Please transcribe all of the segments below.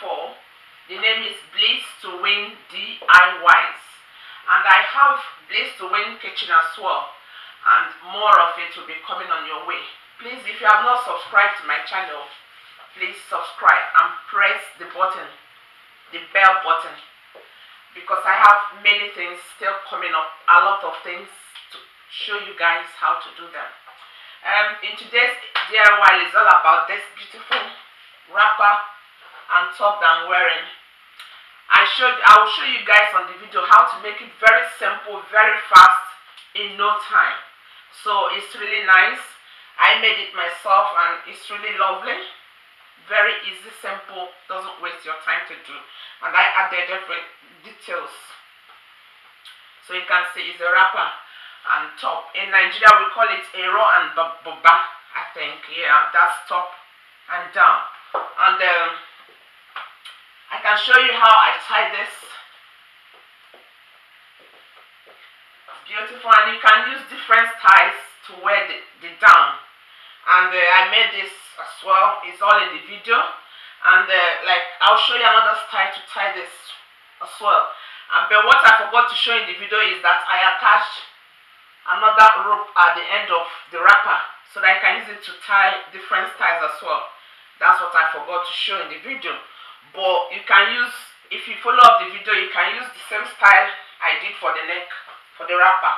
before. The name is Bliss to Win DIYs, and I have Bliss to Win kitchen as well, and more of it will be coming on your way. Please, if you have not subscribed to my channel, please subscribe and press the button, the bell button, because I have many things still coming up, a lot of things to show you guys how to do them. In today's DIY is all about this beautiful wrapper and top that I'm wearing. I will show you guys on the video how to make it very simple, very fast, in no time. So it's really nice. I made it myself and it's really lovely. Very easy, simple, doesn't waste your time to do. And I added every details. So you can see it's a wrapper and top. In Nigeria we call it Iro Buba, I think. Yeah, that's top and down. And I can show you how I tie this. It's beautiful, and you can use different ties to wear the down. And I made this as well. It's all in the video. And like I'll show you another style to tie this as well. But what I forgot to show in the video is that I attached another rope at the end of the wrapper so that I can use it to tie different styles as well. That's what I forgot to show in the video. But you can use, if you follow up the video, you can use the same style I did for the neck, for the wrapper.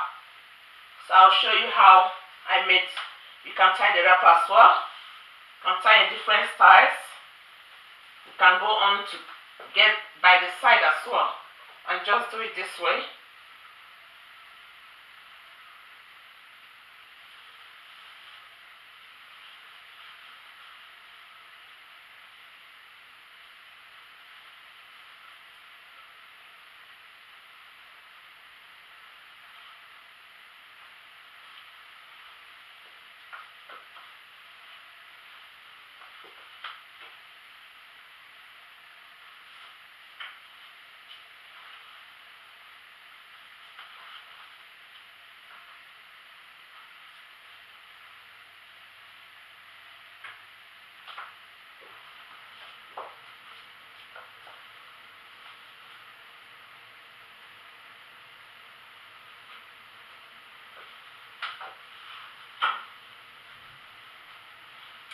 So I'll show you how I made. You can tie the wrapper as well. You can tie in different styles. You can go on to get by the side as well and just do it this way.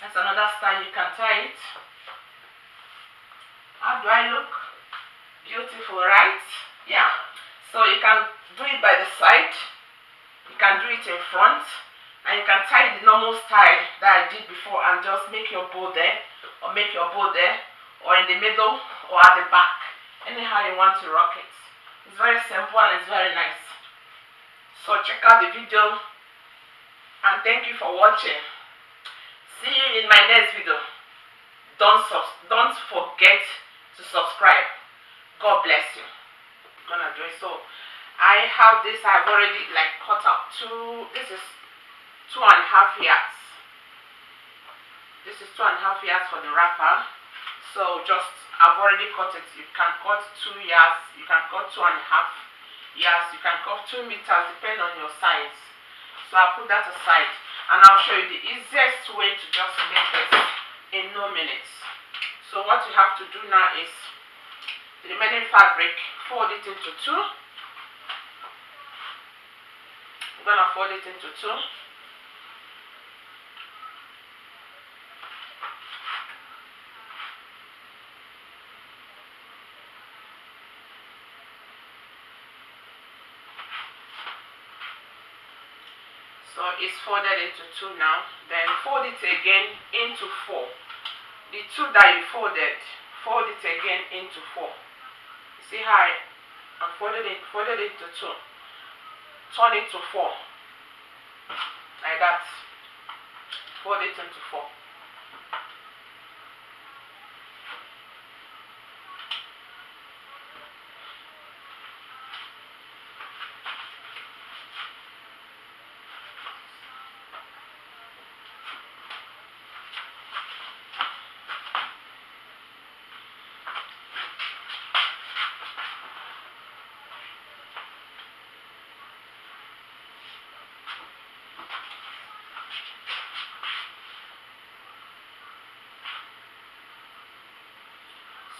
That's another style you can tie it. How do I look? Beautiful, right? Yeah. So you can do it by the side. You can do it in front. And you can tie the normal style that I did before and just make your bow there. Or make your bow there. Or in the middle. Or at the back. Anyhow you want to rock it. It's very simple and it's very nice. So check out the video. And thank you for watching. See you in my next video. Don't forget to subscribe. God bless you. I'm gonna do it. So I have this. I've already like cut out this is 2.5 yards. This is 2.5 yards for the wrapper. So I've already cut it. You can cut 2 yards. You can cut 2.5 yards. You can cut 2 meters depending on your size. So I'll put that aside. And I'll show you the easiest way to just make this in no minutes. So what you have to do now is the remaining fabric, fold it into 2. I'm gonna fold it into 2. So it's folded into 2 now. Then fold it again into 4. The 2 that you folded, fold it again into 4. See how I folded it into 2. Turn it to 4. Like that. Fold it into 4.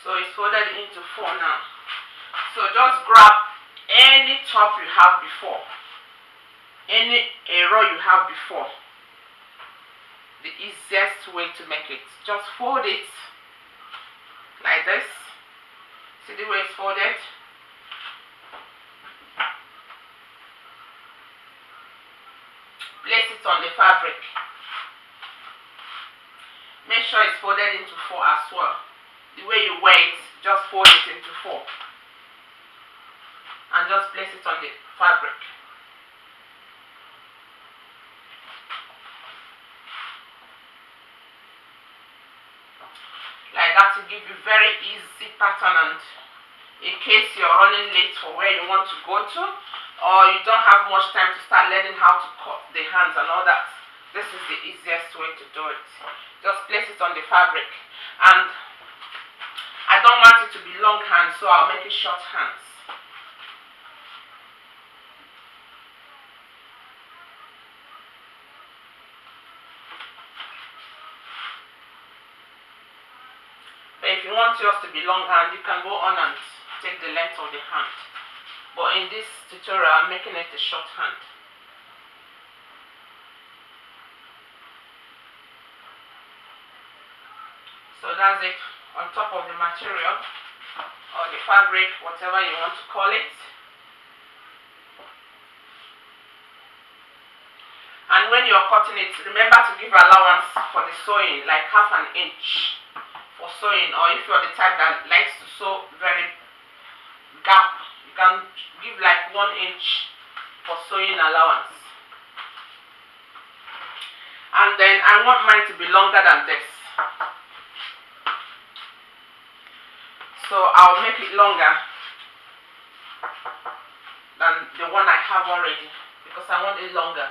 So it's folded into 4 now. So just grab any top you have before, any row you have before. The easiest way to make it, just fold it like this. See the way it's folded? Place it on the fabric. Make sure it's folded into 4 as well. The way you wear it, just fold it into 4 and just place it on the fabric. Like that, to give you very easy pattern, and in case you're running late for where you want to go to, or you don't have much time to start learning how to cut the hands and all that, this is the easiest way to do it. Just place it on the fabric. And I don't want it to be long hands, so I'll make it short hands. But if you want yours to be long hand, you can go on and take the length of the hand. But in this tutorial, I'm making it a short hand. So that's it, on top of the material or the fabric, whatever you want to call it. And when you're cutting it, remember to give allowance for the sewing, like half an inch for sewing, or if you're the type that likes to sew very gap, you can give like 1 inch for sewing allowance. And then I want mine to be longer than this, so I'll make it longer than the one I have already, because I want it longer.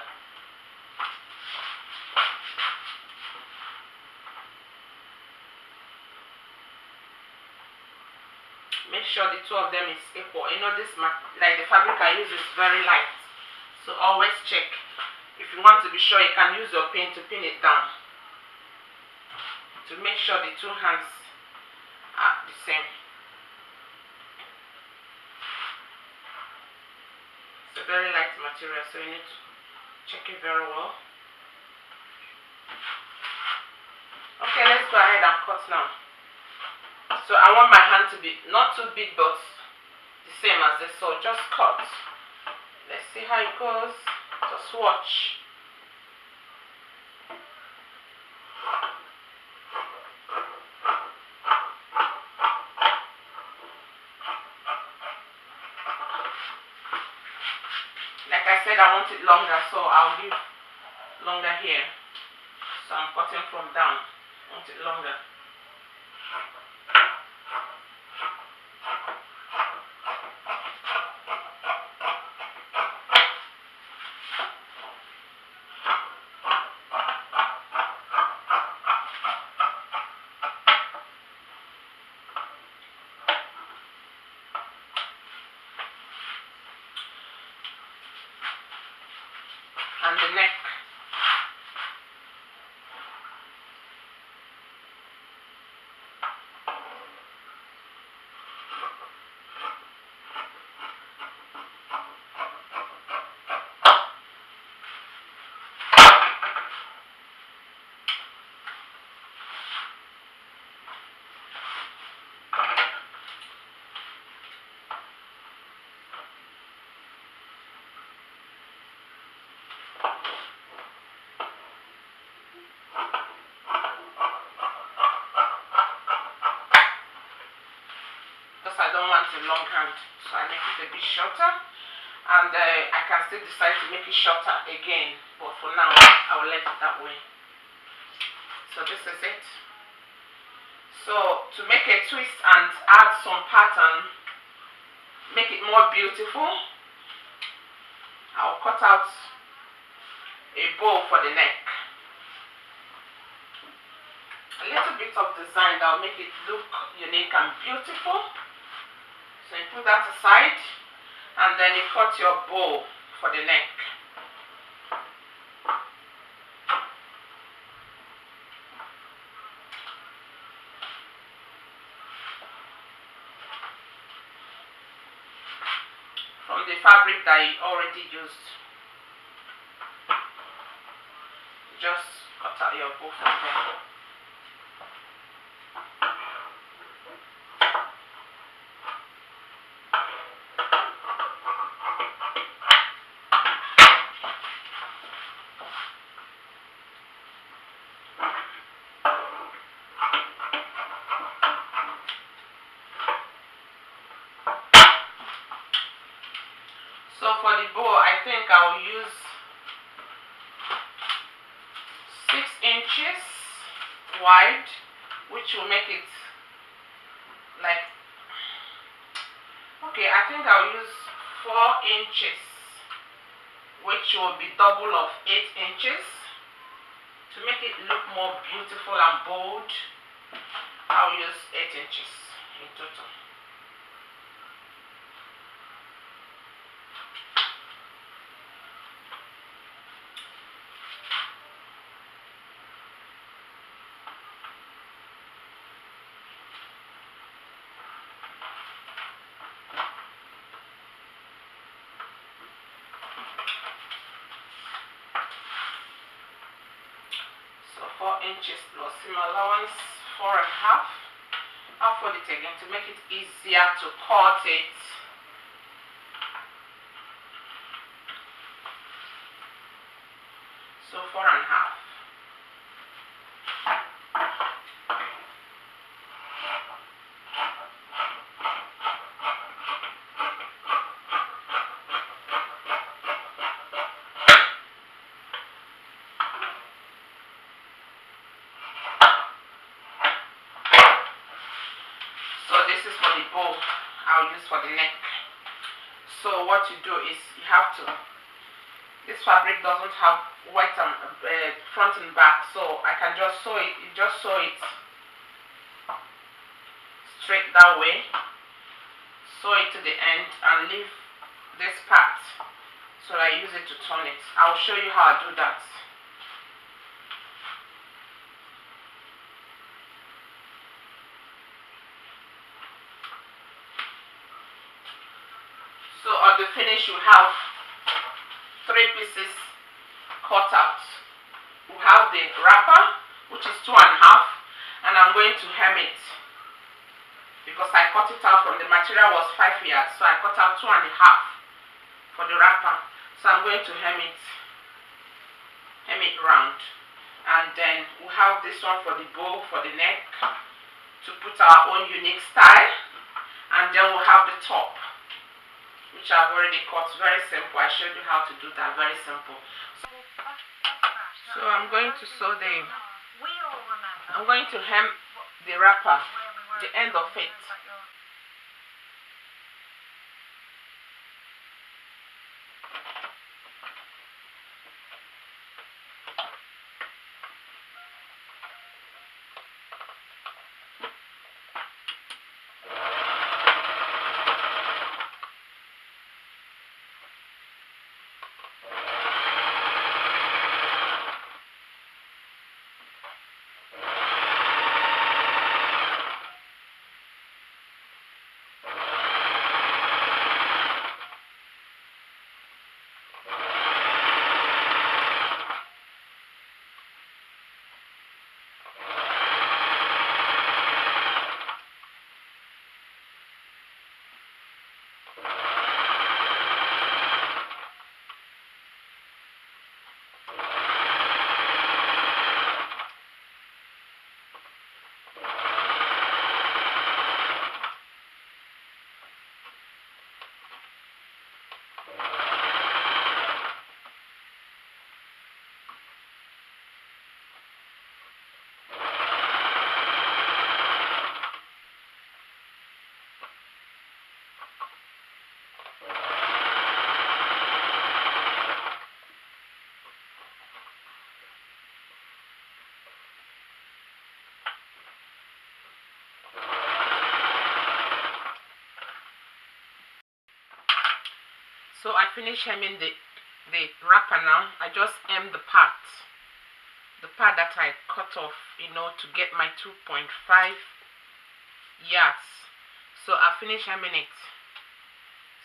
Make sure the 2 of them is equal. You know, this, like the fabric I use is very light, so always check. If you want to be sure, you can use your pin to pin it down to make sure the 2 hands are the same. It's a very light material, so you need to check it very well. Okay, let's go ahead and cut now. So I want my hand to be not too big, but the same as this. So just cut. Let's see how it goes. Just watch. Like I said, I want it longer, so I'll give longer here. So I'm cutting from down. I want it longer. And the neck. I don't want a long hand, so I make it a bit shorter, and I can still decide to make it shorter again, but for now I will let it that way. So this is it. So to make a twist and add some pattern, make it more beautiful, I'll cut out a bow for the neck. A little bit of design that will make it look unique and beautiful. So you put that aside, and then you cut your bow for the neck. the fabric that you already used. Just cut out your bow from there. So for the bow, I think I'll use 6 inches wide, which will make it like, okay, I think I'll use 4 inches, which will be double of 8 inches. To make it look more beautiful and bold, I'll use 8 inches in total. So 4 inches plus seam allowance 4.5. I'll fold it again to make it easier to cut it. So 4.5. So this is for the bow. I'll use for the neck. So what you do is you have to, this fabric doesn't have white and front and back, so I can just sew it. You just sew it straight that way, sew it to the end and leave this part so I use it to turn it. I'll show you how I do that. So on the finish you have 3 pieces cut out. We have the wrapper, which is 2.5, and I'm going to hem it because I cut it out from the material was 5 yards, so I cut out 2.5 for the wrapper. So I'm going to hem it round, and then we have this one for the bow, for the neck, to put our own unique style, and then we'll have the top, which I've already cut. Very simple. I showed you how to do that. Very simple. So I'm going to sew I'm going to hem the wrapper, the end of it. So I finished hemming the wrapper now. I just hem the part that I cut off, to get my 2.5 yards. So I finished hemming it.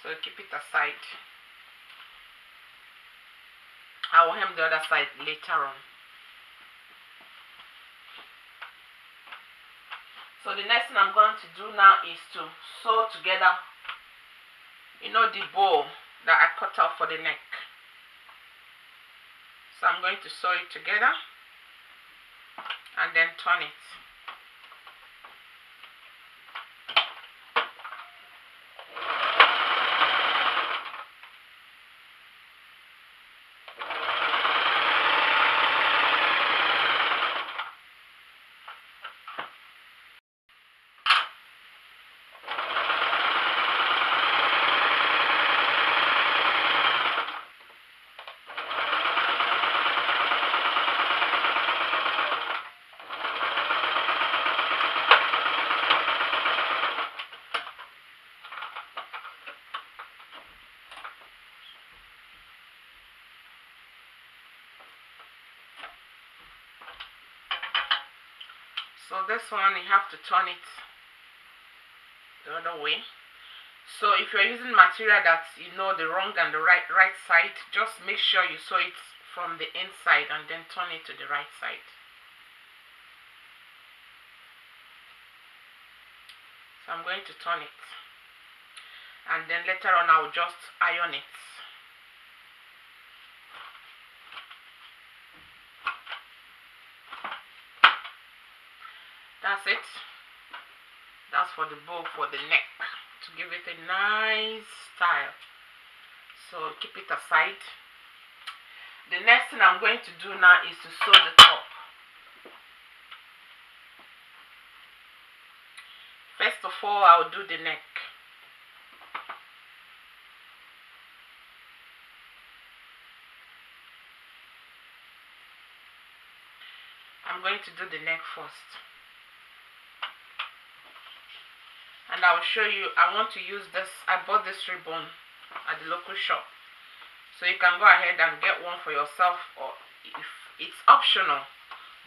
So keep it aside. I will hem the other side later on. So the next thing I'm going to do now is to sew together, you know, the bow that I cut out for the neck. So I'm going to sew it together and then turn it. So this one, you have to turn it the other way. So if you're using material that you know the wrong and the right side, just make sure you sew it from the inside and then turn it to the right side. So I'm going to turn it, and then later on I'll just iron it. That's it. That's for the bow for the neck, to give it a nice style. So keep it aside. The next thing I'm going to do now is to sew the top. First of all, I'll do the neck. I'm going to do the neck first. And I'll show you, I want to use this, I bought this ribbon at the local shop. So you can go ahead and get one for yourself, or if it's optional.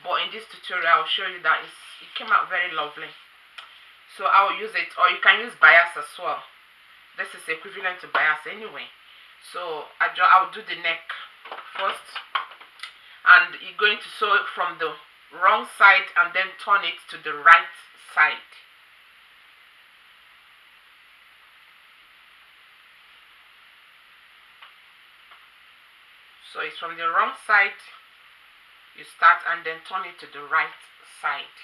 But in this tutorial, I'll show you that it came out very lovely. So I'll use it, or you can use bias as well. This is equivalent to bias anyway. So I'll do the neck first. And you're going to sew it from the wrong side and then turn it to the right side. So it's from the wrong side, you start and then turn it to the right side.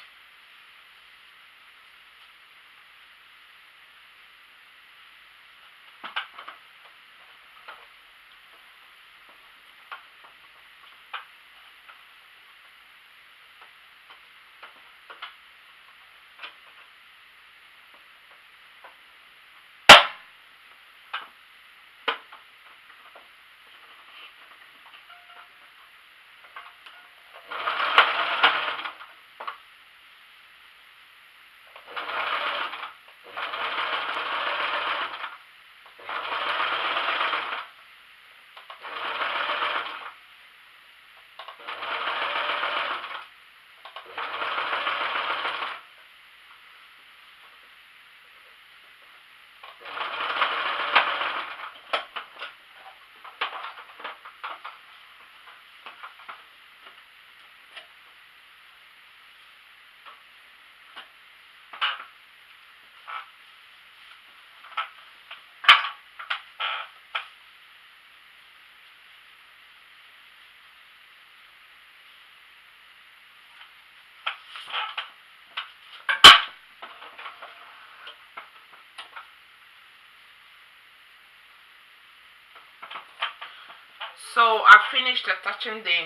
So I finished attaching the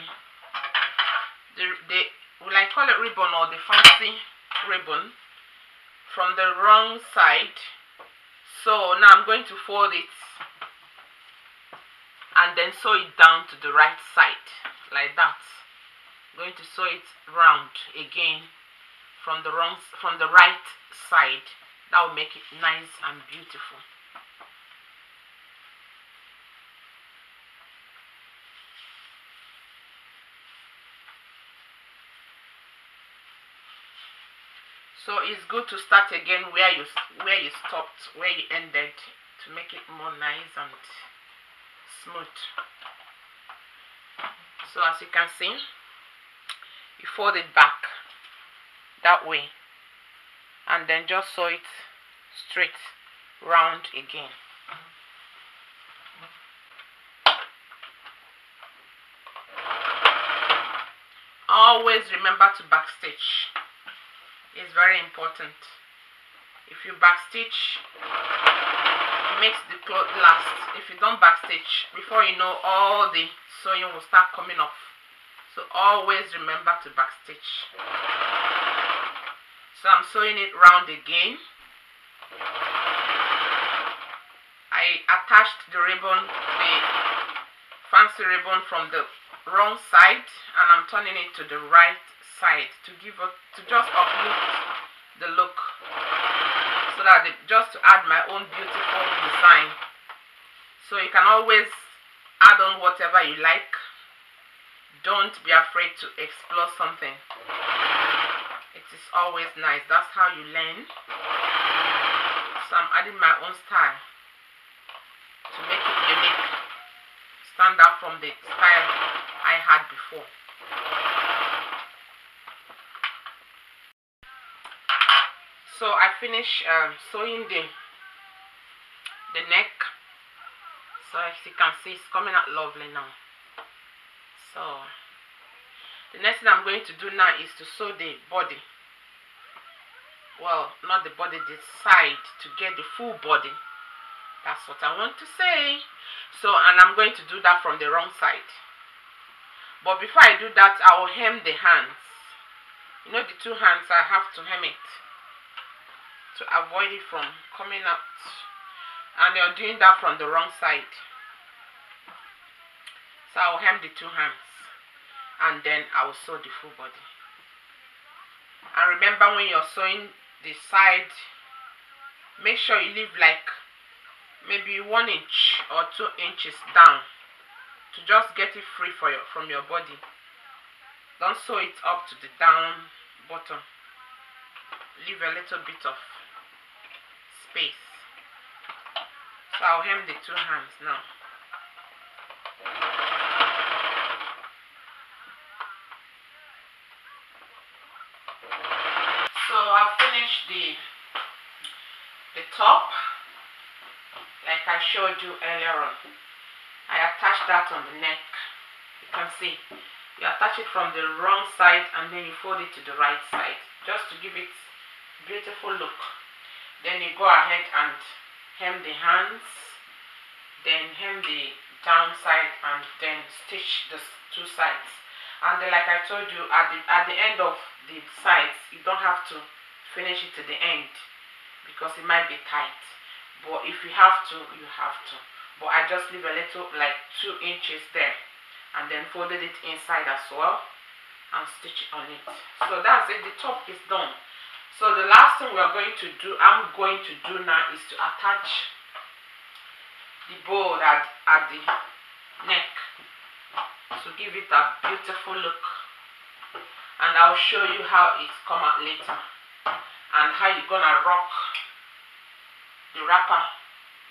will I call it ribbon or the fancy ribbon from the wrong side. So now I'm going to fold it and then sew it down to the right side like that. I'm going to sew it round again from the right side. That will make it nice and beautiful. So it's good to start again where you stopped, where you ended, to make it more nice and smooth. So as you can see, you fold it back that way and then just sew it straight round again. Always remember to backstitch. It's very important. If you backstitch, it makes the cloth last. If you don't backstitch, before you know, all the sewing will start coming off. So always remember to backstitch. So I'm sewing it round again. I attached the ribbon, the fancy ribbon, from the wrong side, and I'm turning it to the right side to just uplift the look, so that just to add my own beautiful design. So you can always add on whatever you like. Don't be afraid to explore something. It is always nice. That's how you learn. So I'm adding my own style to make it unique, stand out from the style I had before. So I finished sewing the neck. So as you can see, it's coming out lovely now. So the next thing I'm going to do now is to sew the body. Well, not the body, the side, to get the full body. That's what I want to say. So, and I'm going to do that from the wrong side. But before I do that, I will hem the hands. You know, the two hands, I have to hem it to avoid it from coming out. And you're doing that from the wrong side. So I will hem the two hands, and then I will sew the full body. And remember, when you're sewing the side, make sure you leave like maybe 1 inch or 2 inches down to just get it free from your body. Don't sew it up to the down bottom. Leave a little bit of space. So I'll hem the two hands now. So I've finished the top, like I showed you earlier on. I attached that on the neck. You can see, you attach it from the wrong side and then you fold it to the right side, just to give it beautiful look. Then you go ahead and hem the hands, then hem the down side, and then stitch the two sides. And then, like I told you, at the end of the sides, you don't have to finish it to the end because it might be tight. But if you have to, you have to. But I just leave a little, like 2 inches there, and then folded it inside as well and stitch on it. So that's it. The top is done. So the last thing I'm going to do now is to attach the bow at the neck to give it a beautiful look. And I'll show you how it's come out later, and how you're gonna rock the wrapper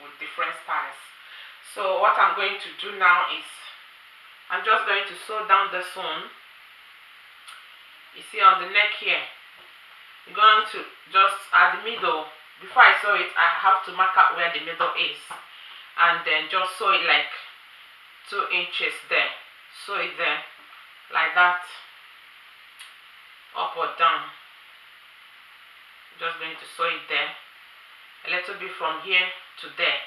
with different styles. So what I'm going to do now is I'm just going to sew down this one. You see on the neck here, you're going to just at the middle, before I sew it, I have to mark out where the middle is, and then just sew it like 2 inches there. Sew it there like that, up or down. Just going to sew it there a little bit from here to there.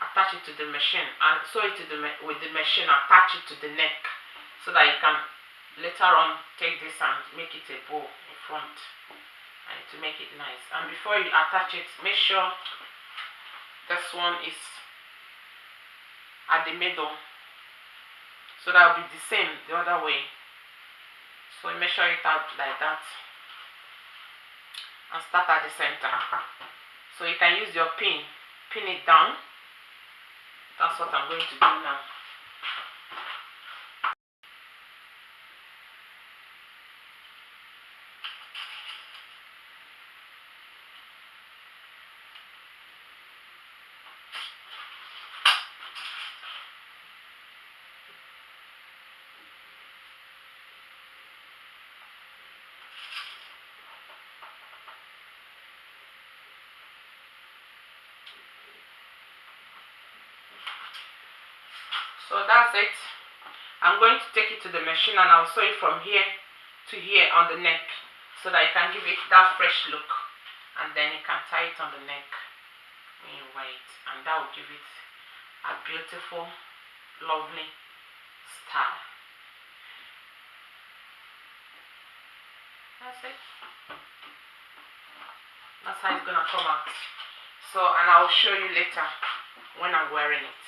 Attach it to the machine and sew it to with the machine. Attach it to the neck so that you can later on take this and make it a bow in front, and to make it nice. And before you attach it, make sure this one is at the middle, so that will be the same the other way. So measure it out like that and start at the center. So you can use your pin it down. That's what I'm going to do now. So that's it. I'm going to take it to the machine and I'll sew it from here to here on the neck so that it can give it that fresh look, and then you can tie it on the neck when you wear it, and that will give it a beautiful, lovely style. That's it. That's how it's gonna come out. So, and I'll show you later when I'm wearing it.